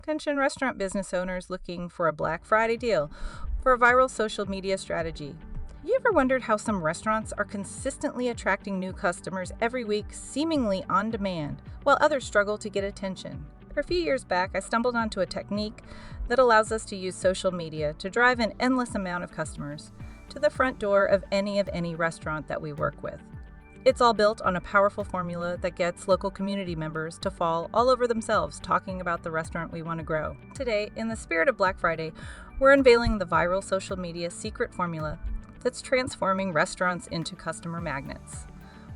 Attention restaurant business owners looking for a Black Friday deal for a viral social media strategy. You ever wondered how some restaurants are consistently attracting new customers every week, seemingly on demand, while others struggle to get attention? A few years back, I stumbled onto a technique that allows us to use social media to drive an endless amount of customers to the front door of any restaurant that we work with. It's all built on a powerful formula that gets local community members to fall all over themselves talking about the restaurant we want to grow. Today, in the spirit of Black Friday, we're unveiling the viral social media secret formula that's transforming restaurants into customer magnets.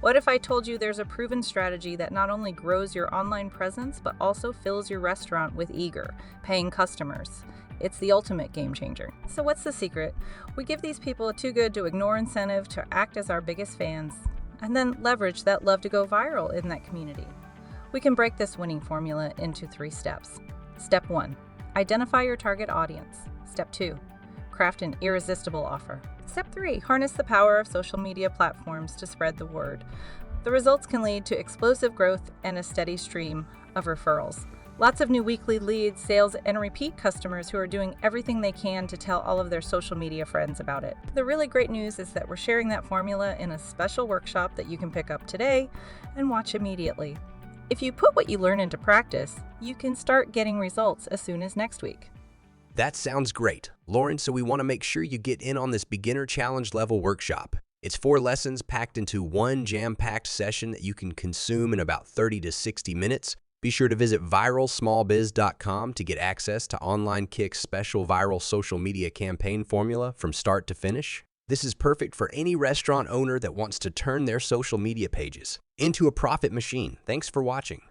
What if I told you there's a proven strategy that not only grows your online presence, but also fills your restaurant with eager, paying customers? It's the ultimate game changer. So what's the secret? We give these people a too good to ignore incentive to act as our biggest fans, and then leverage that love to go viral in that community. We can break this winning formula into 3 steps. Step 1, identify your target audience. Step 2, craft an irresistible offer. Step 3, harness the power of social media platforms to spread the word. The results can lead to explosive growth and a steady stream of referrals. Lots of new weekly leads, sales, and repeat customers who are doing everything they can to tell all of their social media friends about it. The really great news is that we're sharing that formula in a special workshop that you can pick up today and watch immediately. If you put what you learn into practice, you can start getting results as soon as next week. That sounds great, Lauren, so we want to make sure you get in on this beginner challenge level workshop. It's 4 lessons packed into one jam-packed session that you can consume in about 30 to 60 minutes. Be sure to visit viralsmallbiz.com to get access to OnlineKix's special viral social media campaign formula from start to finish. This is perfect for any restaurant owner that wants to turn their social media pages into a profit machine. Thanks for watching.